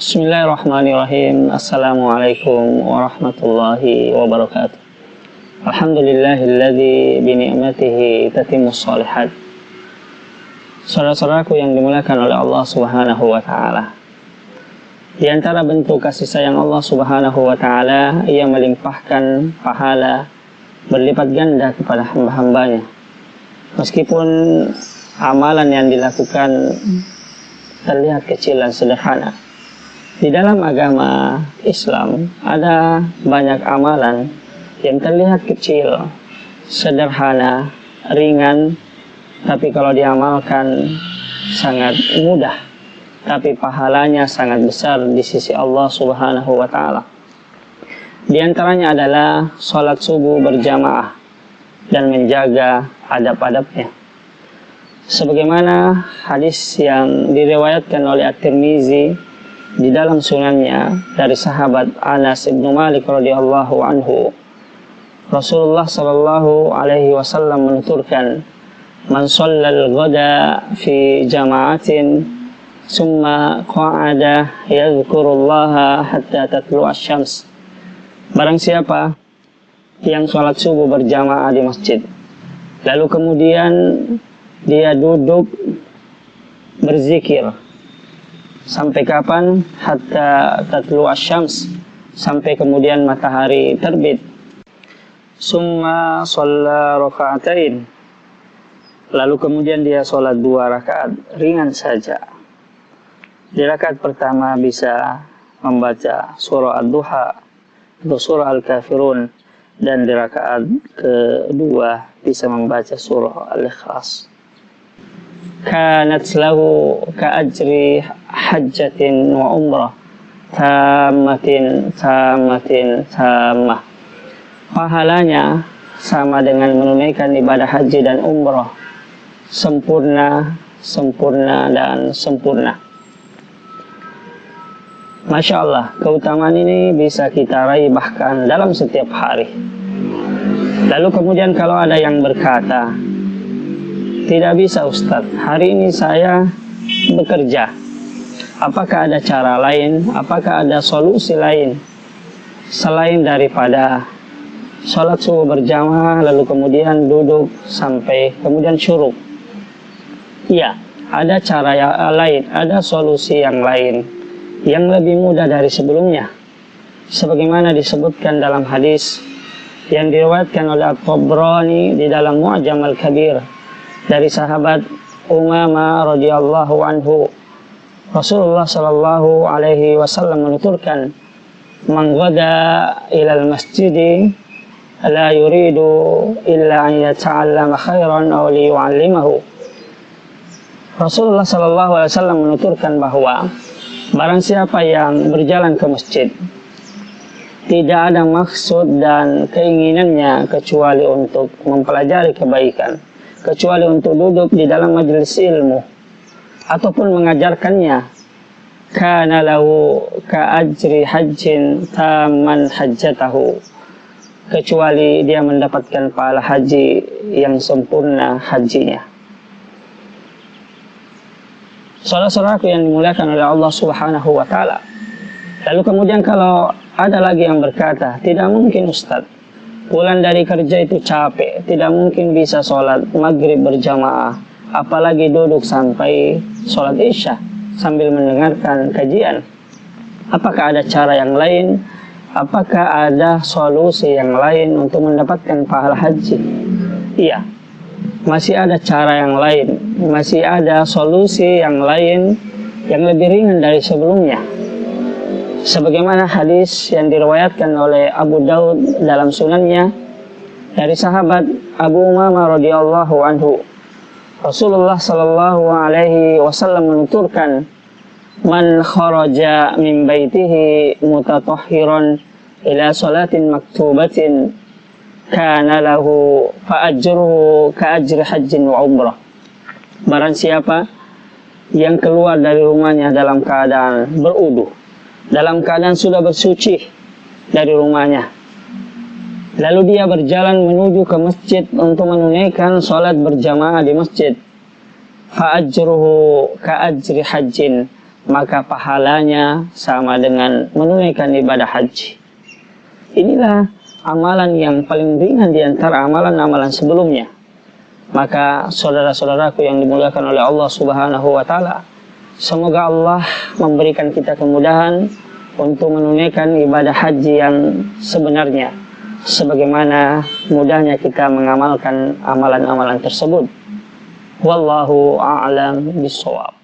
Bismillahirrahmanirrahim. Assalamualaikum warahmatullahi wabarakatuh. Alhamdulillahilladzi bini'matihi tatimmus shalihat. Saudara-saudaraku yang dimuliakan oleh Allah Subhanahu wa taala. Di antara bentuk kasih sayang Allah Subhanahu wa taala, Ia melimpahkan pahala berlipat ganda kepada hamba-hambanya. Meskipun amalan yang dilakukan terlihat kecil dan sederhana. Di dalam agama Islam ada banyak amalan yang terlihat kecil, sederhana, ringan, tapi kalau diamalkan sangat mudah, tapi pahalanya sangat besar di sisi Allah Subhanahu wa taala. Di antaranya adalah sholat subuh berjamaah dan menjaga adab-adabnya. Sebagaimana hadis yang diriwayatkan oleh At-Tirmizi di dalam sunannya dari sahabat Anas bin Malik radhiyallahu anhu, Rasulullah sallallahu alaihi wasallam menuturkan, "Man shallal ghada fi jama'atin summa qa'ada yadhkurullaha hatta tatlu'a asy-syams." Barang siapa yang sholat subuh berjamaah di masjid, lalu kemudian dia duduk berzikir sampai kapan? Hatta tatlu asy-syams, sampai kemudian matahari terbit. Summa shalla raka'atain, lalu kemudian dia sholat 2 rakaat ringan saja. Di rakaat pertama bisa membaca surah Ad-Duha atau surah Al-Kafirun, dan di rakaat kedua bisa membaca surah Al-Ikhlas. Kanat lahu ka'ajri hajjatin wa umrah tammatin tammah. Pahalanya sama dengan menunaikan ibadah haji dan umrah, sempurna dan sempurna. Masya Allah, keutamaan ini bisa kita raih bahkan dalam setiap hari. Lalu kemudian kalau ada yang berkata, "Tidak bisa Ustadz, hari ini saya bekerja. Apakah ada cara lain? Apakah ada solusi lain selain daripada sholat subuh berjamaah lalu kemudian duduk sampai kemudian syuruk?" Iya, ada cara yang lain, ada solusi yang lain yang lebih mudah dari sebelumnya. Sebagaimana disebutkan dalam hadis yang diriwayatkan oleh At-Tabrani di dalam Mu'jam Al-Kabir dari sahabat Umamah radhiyallahu anhu, Rasulullah sallallahu alaihi wasallam menuturkan, "Man ghada ilal masjidi la yuridu illa an yata'allama khairan aw liyu'allimahu." Rasulullah sallallahu alaihi wasallam menuturkan bahwa barang siapa yang berjalan ke masjid tidak ada maksud dan keinginannya kecuali untuk mempelajari kebaikan, kecuali untuk duduk di dalam majelis ilmu ataupun mengajarkannya, kana lahu ka'ajri hajjin tamman hajjatahu, kecuali dia mendapatkan pahala haji yang sempurna hajinya. Saudara-saudaraku yang dimuliakan oleh Allah Subhanahu wa taala. Lalu kemudian kalau ada lagi yang berkata, "Tidak mungkin Ustadz, pulang dari kerja itu capek, tidak mungkin bisa sholat maghrib berjamaah, apalagi duduk sampai sholat isya sambil mendengarkan kajian. Apakah ada cara yang lain? Apakah ada solusi yang lain untuk mendapatkan pahala haji?" Iya, masih ada cara yang lain, masih ada solusi yang lain yang lebih ringan dari sebelumnya. Sebagaimana hadis yang diriwayatkan oleh Abu Daud dalam sunannya dari sahabat Abu Umamah radhiyallahu anhu, Rasulullah sallallahu alaihi wasallam menuturkan, "Man kharaja min baitihi mutatahhiran ila salatin maktubatin kana lahu fa ajruhu ka ajri hajjin wa umrah." Barang siapa yang keluar dari rumahnya dalam keadaan berudu, dalam keadaan sudah bersuci dari rumahnya, lalu dia berjalan menuju ke masjid untuk menunaikan sholat berjamaah di masjid, fa ajruhu ka ajri hajjin, maka pahalanya sama dengan menunaikan ibadah haji. Inilah amalan yang paling ringan di antara amalan-amalan sebelumnya. Maka saudara-saudaraku yang dimuliakan oleh Allah Subhanahu wa taala, semoga Allah memberikan kita kemudahan untuk menunaikan ibadah haji yang sebenarnya, sebagaimana mudahnya kita mengamalkan amalan-amalan tersebut. Wallahu a'lam bishawab.